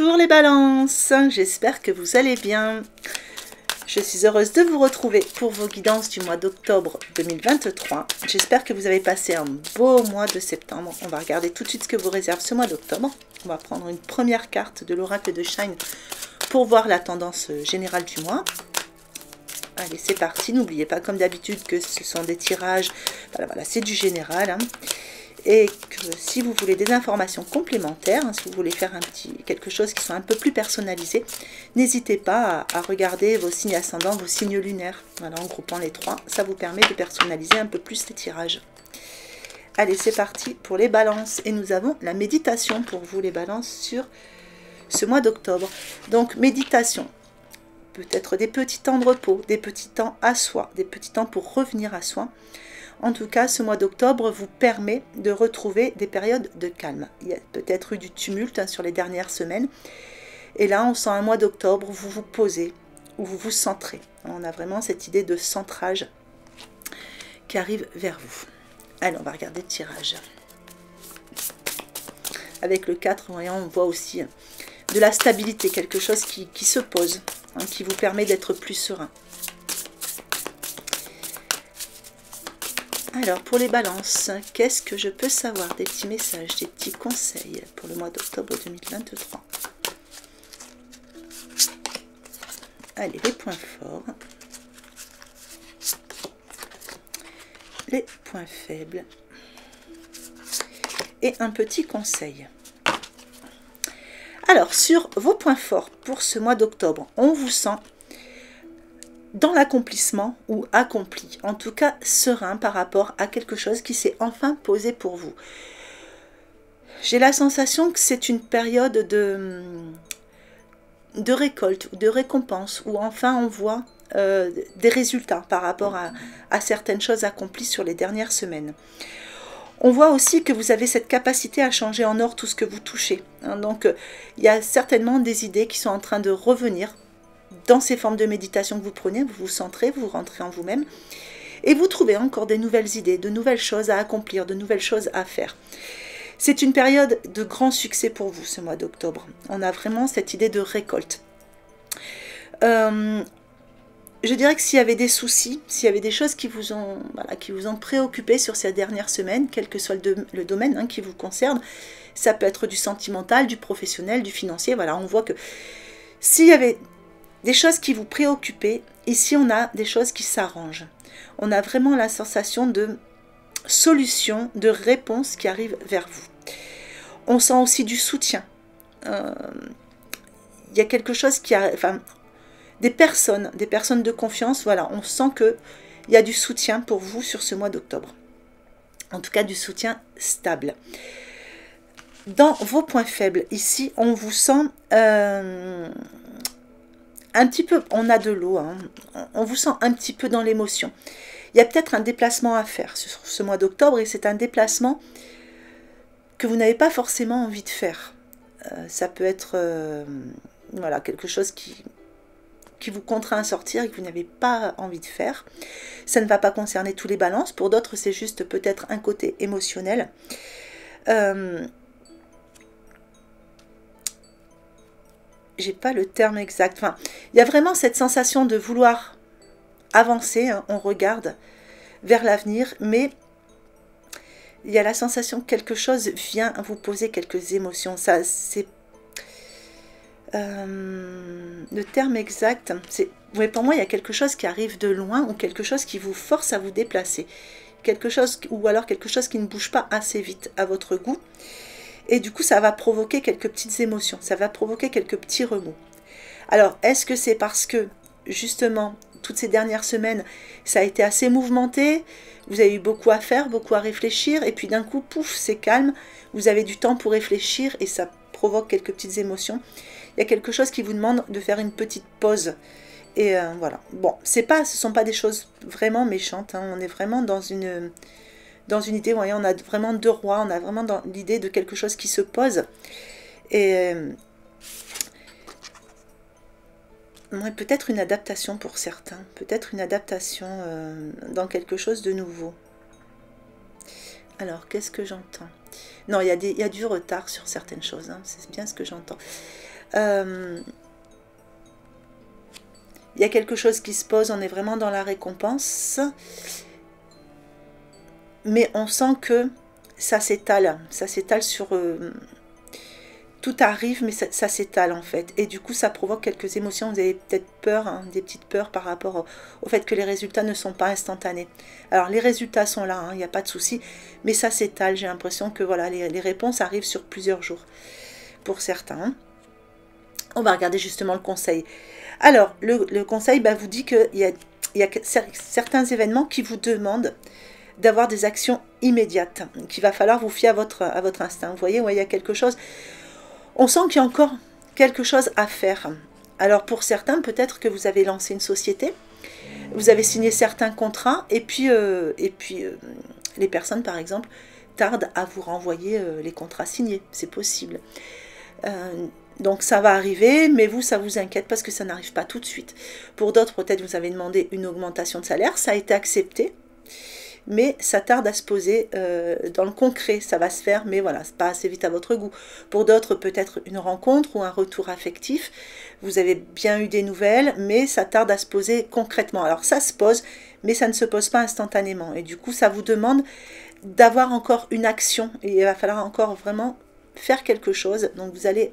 Bonjour les balances, j'espère que vous allez bien. Je suis heureuse de vous retrouver pour vos guidances du mois d'octobre 2023. J'espère que vous avez passé un beau mois de septembre. On va regarder tout de suite ce que vous réserve ce mois d'octobre. On va prendre une première carte de l'oracle de Shine pour voir la tendance générale du mois. Allez, c'est parti. N'oubliez pas, comme d'habitude, que ce sont des tirages. Voilà, c'est du général. Et que si vous voulez des informations complémentaires, si vous voulez faire quelque chose qui soit un peu plus personnalisé, n'hésitez pas à regarder vos signes ascendants, vos signes lunaires. Voilà, en groupant les trois, ça vous permet de personnaliser un peu plus les tirages. Allez, c'est parti pour les balances. Et nous avons la méditation pour vous, les balances, sur ce mois d'octobre. Donc, méditation. Peut-être des petits temps de repos, des petits temps à soi, des petits temps pour revenir à soi. En tout cas, ce mois d'octobre vous permet de retrouver des périodes de calme. Il y a peut-être eu du tumulte sur les dernières semaines. Et là, on sent un mois d'octobre où vous vous posez, où vous vous centrez. On a vraiment cette idée de centrage qui arrive vers vous. Allez, on va regarder le tirage. Avec le 4, on voit aussi de la stabilité, quelque chose qui se pose, qui vous permet d'être plus serein. Alors, pour les balances, qu'est-ce que je peux savoir? Des petits messages, des petits conseils pour le mois d'octobre 2023. Allez, les points forts. Les points faibles. Et un petit conseil. Alors, sur vos points forts pour ce mois d'octobre, on vous sent dans l'accomplissement ou accompli, en tout cas serein par rapport à quelque chose qui s'est enfin posé pour vous. J'ai la sensation que c'est une période de récolte, de récompense, où enfin on voit des résultats par rapport à certaines choses accomplies sur les dernières semaines. On voit aussi que vous avez cette capacité à changer en or tout ce que vous touchez. Donc il y a certainement des idées qui sont en train de revenir dans ces formes de méditation que vous prenez, vous vous centrez, vous rentrez en vous-même et vous trouvez encore des nouvelles idées, de nouvelles choses à accomplir, de nouvelles choses à faire. C'est une période de grand succès pour vous ce mois d'octobre. On a vraiment cette idée de récolte. Je dirais que s'il y avait des soucis, s'il y avait des choses qui vous ont préoccupé sur ces dernières semaines, quel que soit le domaine qui vous concerne, ça peut être du sentimental, du professionnel, du financier. Voilà, on voit que s'il y avait des choses qui vous préoccupaient, ici on a des choses qui s'arrangent. On a vraiment la sensation de solution, de réponse qui arrive vers vous. On sent aussi du soutien. Il y a quelque chose qui a... Enfin, des personnes de confiance, voilà, on sent qu'il y a du soutien pour vous sur ce mois d'octobre. En tout cas, du soutien stable. Dans vos points faibles, ici, on vous sent... un petit peu, on a de l'eau, on vous sent un petit peu dans l'émotion. Il y a peut-être un déplacement à faire sur ce mois d'octobre et c'est un déplacement que vous n'avez pas forcément envie de faire. Ça peut être voilà, quelque chose qui vous contraint à sortir et que vous n'avez pas envie de faire. Ça ne va pas concerner tous les balances. Pour d'autres, c'est juste peut-être un côté émotionnel. J'ai pas le terme exact. Enfin, il y a vraiment cette sensation de vouloir avancer. On regarde vers l'avenir, mais il y a la sensation que quelque chose vient vous poser quelques émotions. Ça, c'est le terme exact. Oui, pour moi, il y a quelque chose qui arrive de loin ou quelque chose qui vous force à vous déplacer. Quelque chose, ou alors quelque chose qui ne bouge pas assez vite à votre goût. Et du coup, ça va provoquer quelques petites émotions, ça va provoquer quelques petits remous. Alors, est-ce que c'est parce que, justement, toutes ces dernières semaines, ça a été assez mouvementé, vous avez eu beaucoup à faire, beaucoup à réfléchir, et puis d'un coup, pouf, c'est calme, vous avez du temps pour réfléchir, et ça provoque quelques petites émotions. Il y a quelque chose qui vous demande de faire une petite pause. Et voilà. Bon, ce sont pas des choses vraiment méchantes, on est vraiment dans une idée, voyez, on a vraiment deux rois, on a vraiment dans l'idée de quelque chose qui se pose. Et peut-être une adaptation pour certains, peut-être une adaptation dans quelque chose de nouveau. Alors, qu'est-ce que j'entends? Non, il y a du retard sur certaines choses, c'est bien ce que j'entends. Il y a quelque chose qui se pose, on est vraiment dans la récompense. Mais on sent que ça s'étale sur... tout arrive, mais ça s'étale en fait. Et du coup, ça provoque quelques émotions. Vous avez peut-être peur, hein, des petites peurs par rapport au fait que les résultats ne sont pas instantanés. Alors, les résultats sont là, il n'y a pas de souci. Mais ça s'étale. J'ai l'impression que voilà, les réponses arrivent sur plusieurs jours. Pour certains. On va regarder justement le conseil. Alors, le conseil vous dit qu'il y a certains événements qui vous demandent d'avoir des actions immédiates. Qu'il va falloir vous fier à votre instinct. Vous voyez, ouais, il y a quelque chose... On sent qu'il y a encore quelque chose à faire. Alors pour certains, peut-être que vous avez lancé une société, vous avez signé certains contrats, et puis les personnes, par exemple, tardent à vous renvoyer les contrats signés. C'est possible. Donc ça va arriver, mais vous, ça vous inquiète parce que ça n'arrive pas tout de suite. Pour d'autres, peut-être vous avez demandé une augmentation de salaire, ça a été accepté. Mais ça tarde à se poser dans le concret, ça va se faire, mais voilà, c'est pas assez vite à votre goût. Pour d'autres, peut-être une rencontre ou un retour affectif, vous avez bien eu des nouvelles, mais ça tarde à se poser concrètement. Alors ça se pose, mais ça ne se pose pas instantanément, et du coup ça vous demande d'avoir encore une action, et il va falloir encore vraiment faire quelque chose. Donc vous allez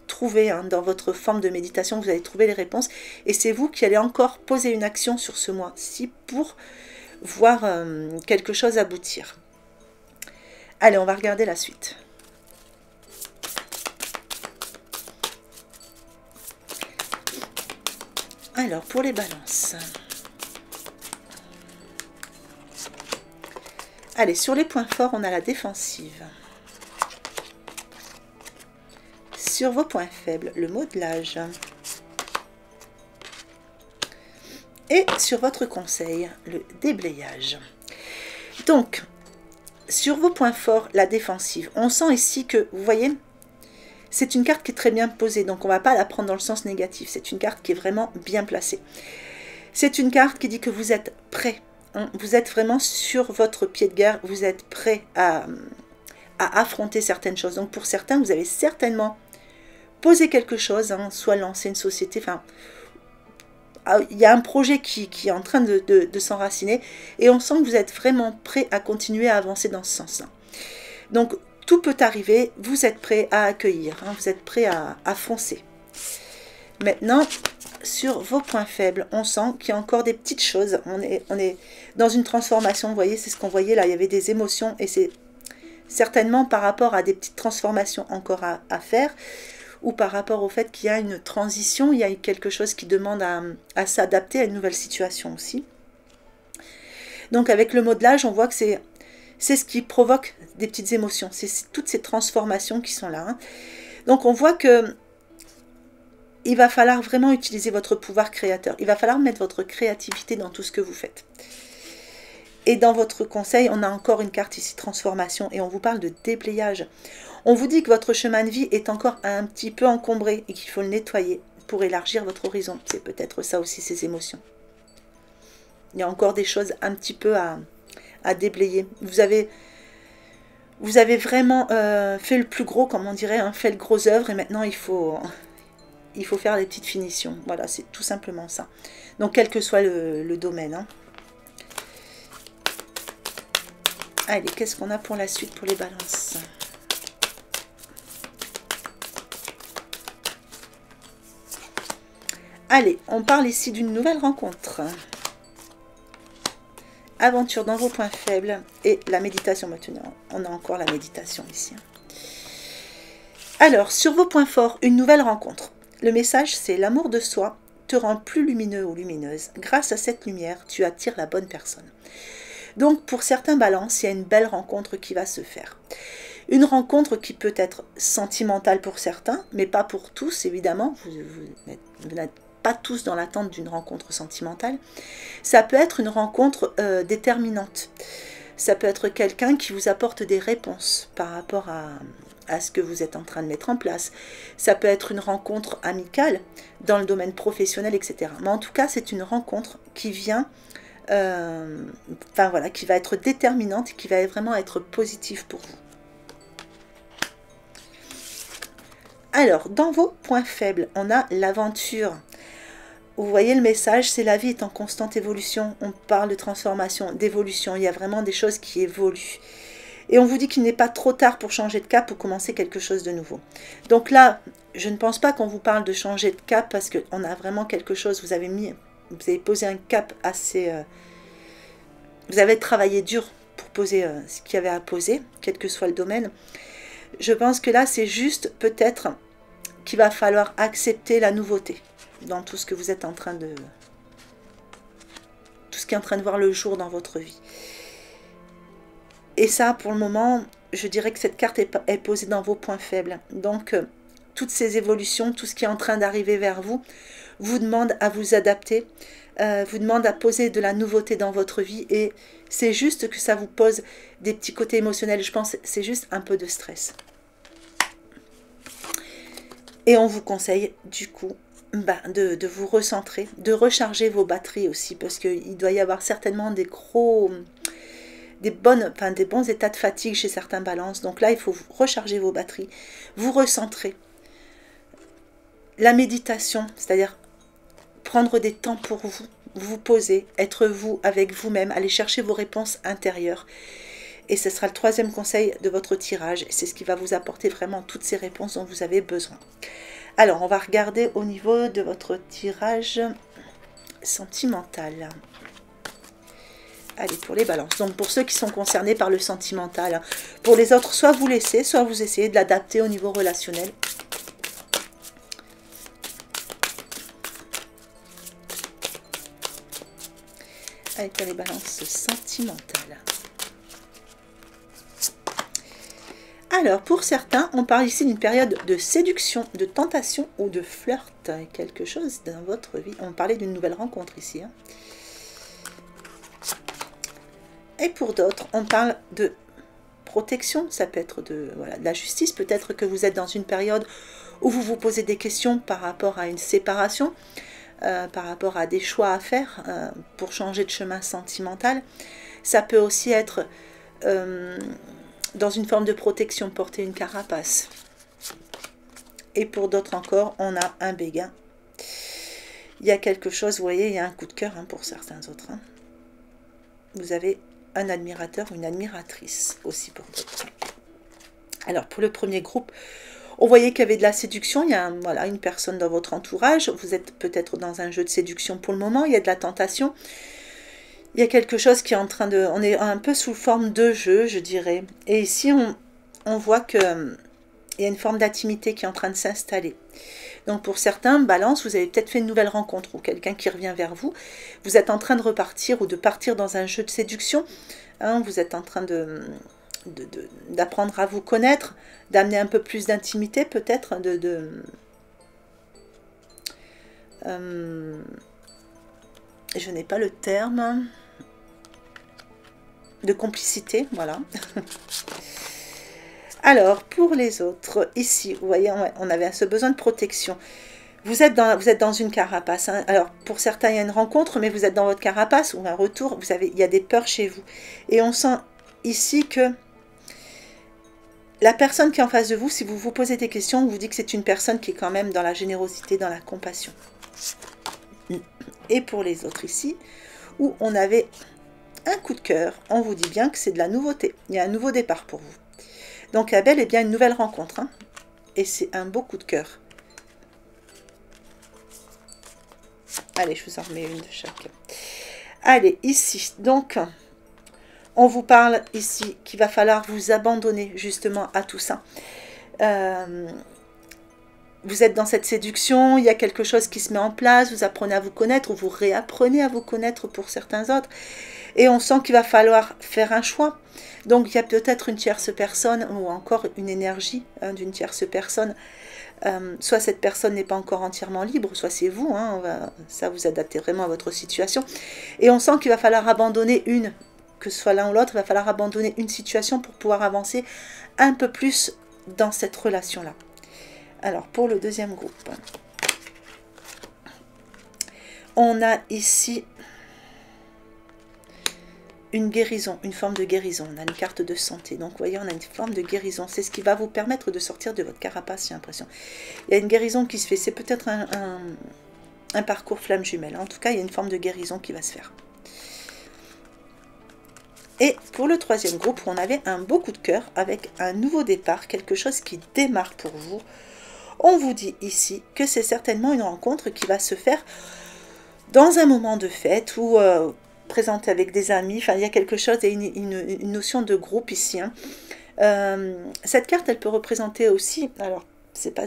trouver, hein, dans votre forme de méditation, vous allez trouver les réponses, et c'est vous qui allez encore poser une action sur ce mois-ci pour voir quelque chose aboutir. Allez, on va regarder la suite. Alors, pour les balances. Allez, sur les points forts, on a la défensive. Sur vos points faibles, le modelage. Et sur votre conseil, le déblayage. Donc, sur vos points forts, la défensive. On sent ici que, vous voyez, c'est une carte qui est très bien posée. Donc, on ne va pas la prendre dans le sens négatif. C'est une carte qui est vraiment bien placée. C'est une carte qui dit que vous êtes prêt. Hein, vous êtes vraiment sur votre pied de guerre. Vous êtes prêt à affronter certaines choses. Donc, pour certains, vous avez certainement posé quelque chose, hein, soit lancé une société, enfin... Il y a un projet qui est en train de s'enraciner, et on sent que vous êtes vraiment prêt à continuer à avancer dans ce sens-là. Donc, tout peut arriver, vous êtes prêt à accueillir, hein, vous êtes prêt à foncer. Maintenant, sur vos points faibles, on sent qu'il y a encore des petites choses. On est dans une transformation, vous voyez, c'est ce qu'on voyait là, il y avait des émotions, et c'est certainement par rapport à des petites transformations encore à faire, ou par rapport au fait qu'il y a une transition, il y a quelque chose qui demande à s'adapter à une nouvelle situation aussi. Donc avec le modelage, on voit que c'est ce qui provoque des petites émotions, c'est toutes ces transformations qui sont là. Hein. Donc on voit que il va falloir vraiment utiliser votre pouvoir créateur, il va falloir mettre votre créativité dans tout ce que vous faites. Et dans votre conseil, on a encore une carte ici, transformation, et on vous parle de déblayage. On vous dit que votre chemin de vie est encore un petit peu encombré et qu'il faut le nettoyer pour élargir votre horizon. C'est peut-être ça aussi, ces émotions. Il y a encore des choses un petit peu à déblayer. Vous avez vraiment fait le plus gros, comme on dirait, hein, fait le gros œuvre, et maintenant il faut faire les petites finitions. Voilà, c'est tout simplement ça. Donc, quel que soit le domaine. Hein. Allez, qu'est-ce qu'on a pour la suite, pour les balances ? Allez, on parle ici d'une nouvelle rencontre. Aventure dans vos points faibles et la méditation. Maintenant, on a encore la méditation ici. Alors, sur vos points forts, une nouvelle rencontre. Le message, c'est l'amour de soi te rend plus lumineux ou lumineuse. Grâce à cette lumière, tu attires la bonne personne. Donc, pour certains balances, il y a une belle rencontre qui va se faire. Une rencontre qui peut être sentimentale pour certains, mais pas pour tous, évidemment. Vous n'êtes pas tous dans l'attente d'une rencontre sentimentale. Ça peut être une rencontre déterminante. Ça peut être quelqu'un qui vous apporte des réponses par rapport à ce que vous êtes en train de mettre en place. Ça peut être une rencontre amicale dans le domaine professionnel, etc. Mais en tout cas, c'est une rencontre qui vient... voilà, qui va être déterminante, qui va vraiment être positive pour vous. Alors, dans vos points faibles, on a l'aventure. Vous voyez le message, c'est la vie est en constante évolution. On parle de transformation, d'évolution. Il y a vraiment des choses qui évoluent. Et on vous dit qu'il n'est pas trop tard pour changer de cap ou commencer quelque chose de nouveau. Donc là, je ne pense pas qu'on vous parle de changer de cap parce qu'on a vraiment quelque chose. Vous avez posé un cap assez... vous avez travaillé dur pour poser ce qu'il y avait à poser, quel que soit le domaine. Je pense que là, c'est juste peut-être qu'il va falloir accepter la nouveauté dans tout ce que vous êtes en train de... tout ce qui est en train de voir le jour dans votre vie. Et ça, pour le moment, je dirais que cette carte est posée dans vos points faibles. Donc, toutes ces évolutions, tout ce qui est en train d'arriver vers vous, vous demande à vous adapter, vous demande à poser de la nouveauté dans votre vie. Et c'est juste que ça vous pose des petits côtés émotionnels. Je pense que c'est juste un peu de stress. Et on vous conseille, du coup, de vous recentrer, de recharger vos batteries aussi. Parce qu'il doit y avoir certainement des bons états de fatigue chez certains balances. Donc là, il faut recharger vos batteries, vous recentrer. La méditation, c'est-à-dire prendre des temps pour vous, vous poser, être vous avec vous-même, aller chercher vos réponses intérieures. Et ce sera le troisième conseil de votre tirage. C'est ce qui va vous apporter vraiment toutes ces réponses dont vous avez besoin. Alors, on va regarder au niveau de votre tirage sentimental. Allez, pour les balances. Donc, pour ceux qui sont concernés par le sentimental. Pour les autres, soit vous laissez, soit vous essayez de l'adapter au niveau relationnel. Allez, pour les balances sentimentales. Alors, pour certains, on parle ici d'une période de séduction, de tentation ou de flirt. Quelque chose dans votre vie. On parlait d'une nouvelle rencontre ici. Hein. Et pour d'autres, on parle de protection. Ça peut être de la justice. Peut-être que vous êtes dans une période où vous vous posez des questions par rapport à une séparation, par rapport à des choix à faire pour changer de chemin sentimental. Ça peut aussi être... dans une forme de protection, porter une carapace. Et pour d'autres encore, on a un béguin. Il y a quelque chose, vous voyez, il y a un coup de cœur pour certains autres. Hein. Vous avez un admirateur ou une admiratrice aussi pour d'autres. Alors, pour le premier groupe, on voyait qu'il y avait de la séduction. Il y a une personne dans votre entourage. Vous êtes peut-être dans un jeu de séduction pour le moment. Il y a de la tentation. Il y a quelque chose qui est en train de... On est un peu sous forme de jeu, je dirais. Et ici, on voit qu'il y a une forme d'intimité qui est en train de s'installer. Donc pour certains, balance, vous avez peut-être fait une nouvelle rencontre ou quelqu'un qui revient vers vous. Vous êtes en train de repartir ou de partir dans un jeu de séduction. Hein, vous êtes en train d'apprendre à vous connaître, d'amener un peu plus d'intimité peut-être, je n'ai pas le terme... de complicité, voilà. Alors, pour les autres, ici, vous voyez, on avait ce besoin de protection. Vous êtes dans une carapace. Hein. Alors, pour certains, il y a une rencontre, mais vous êtes dans votre carapace ou un retour. Il y a des peurs chez vous. Et on sent ici que la personne qui est en face de vous, si vous vous posez des questions, on vous dit que c'est une personne qui est quand même dans la générosité, dans la compassion. Et pour les autres ici, où on avait... un coup de cœur, on vous dit bien que c'est de la nouveauté. Il y a un nouveau départ pour vous. Donc, il y a bel et bien une nouvelle rencontre. Hein. Et c'est un beau coup de cœur. Allez, je vous en remets une de chaque. Allez, ici. Donc, on vous parle ici qu'il va falloir vous abandonner justement à tout ça. Vous êtes dans cette séduction, il y a quelque chose qui se met en place, vous apprenez à vous connaître ou vous réapprenez à vous connaître pour certains autres. Et on sent qu'il va falloir faire un choix. Donc il y a peut-être une tierce personne ou encore une énergie d'une tierce personne. Soit cette personne n'est pas encore entièrement libre, soit c'est vous. Hein, ça vous adaptez vraiment à votre situation. Et on sent qu'il va falloir abandonner que ce soit l'un ou l'autre, il va falloir abandonner une situation pour pouvoir avancer un peu plus dans cette relation-là. Alors, pour le deuxième groupe, on a ici une guérison, une forme de guérison. On a une carte de santé. Donc, vous voyez, on a une forme de guérison. C'est ce qui va vous permettre de sortir de votre carapace, j'ai l'impression. Il y a une guérison qui se fait. C'est peut-être un parcours flamme jumelle. En tout cas, il y a une forme de guérison qui va se faire. Et pour le troisième groupe, on avait un beau coup de cœur avec un nouveau départ, quelque chose qui démarre pour vous. On vous dit ici que c'est certainement une rencontre qui va se faire dans un moment de fête ou présentée avec des amis. Enfin, il y a quelque chose, il y a une notion de groupe ici. Hein. Cette carte, elle peut représenter aussi, alors, c'est pas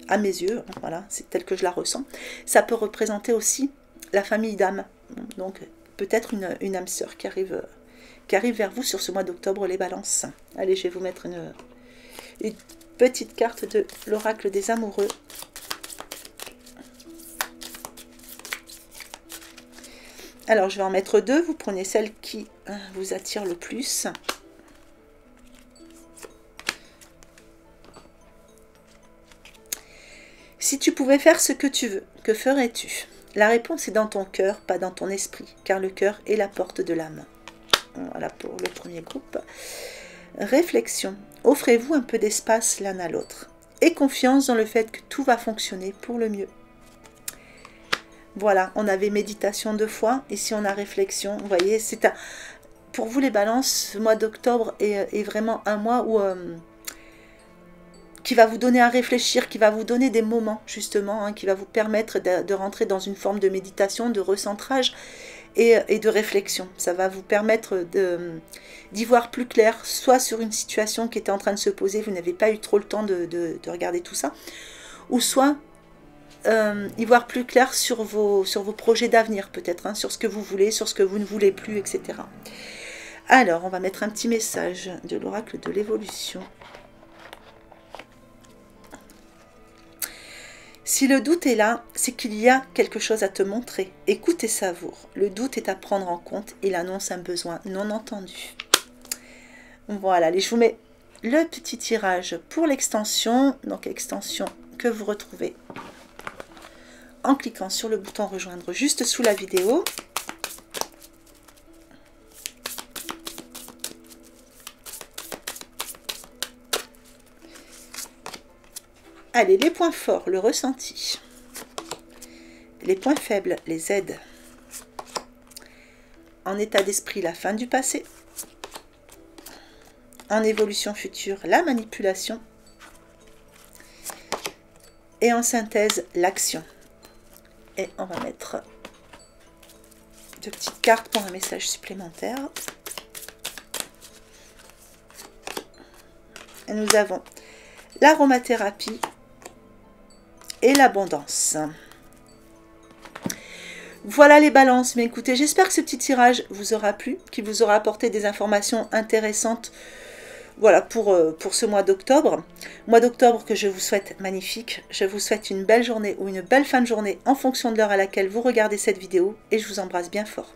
à mes yeux, voilà, c'est tel que je la ressens, ça peut représenter aussi la famille d'âmes. Donc, peut-être une âme sœur qui arrive vers vous sur ce mois d'octobre, les balances. Allez, je vais vous mettre une petite carte de l'oracle des amoureux. Alors, je vais en mettre deux. Vous prenez celle qui vous attire le plus. Si tu pouvais faire ce que tu veux, que ferais-tu? La réponse est dans ton cœur, pas dans ton esprit, car le cœur est la porte de l'âme. Voilà pour le premier groupe. Réflexion. Offrez-vous un peu d'espace l'un à l'autre. Et confiance dans le fait que tout va fonctionner pour le mieux. Voilà, on avait méditation 2 fois. Ici, on a réflexion. Vous voyez, c'est pour vous les balances, ce mois d'octobre est vraiment un mois où qui va vous donner à réfléchir, qui va vous donner des moments, justement, hein, qui va vous permettre de rentrer dans une forme de méditation, de recentrage et de réflexion. Ça va vous permettre d'y voir plus clair, soit sur une situation qui était en train de se poser, vous n'avez pas eu trop le temps de regarder tout ça, ou soit y voir plus clair sur vos projets d'avenir, peut-être, hein, sur ce que vous voulez, sur ce que vous ne voulez plus, etc. Alors, on va mettre un petit message de l'oracle de l'évolution. Si le doute est là, c'est qu'il y a quelque chose à te montrer. Écoute et savoure. Le doute est à prendre en compte. Il annonce un besoin non entendu. Voilà, allez, je vous mets le petit tirage pour l'extension. Donc, extension que vous retrouvez en cliquant sur le bouton rejoindre juste sous la vidéo. Allez, les points forts, le ressenti. Les points faibles, les aides. En état d'esprit, la fin du passé. En évolution future, la manipulation. Et en synthèse, l'action. Et on va mettre 2 petites cartes pour un message supplémentaire. Et nous avons l'aromathérapie et l'abondance. Voilà les balances. Mais écoutez, j'espère que ce petit tirage vous aura plu, qu'il vous aura apporté des informations intéressantes. Voilà pour ce mois d'octobre. Mois d'octobre que je vous souhaite magnifique. Je vous souhaite une belle journée ou une belle fin de journée en fonction de l'heure à laquelle vous regardez cette vidéo. Et je vous embrasse bien fort.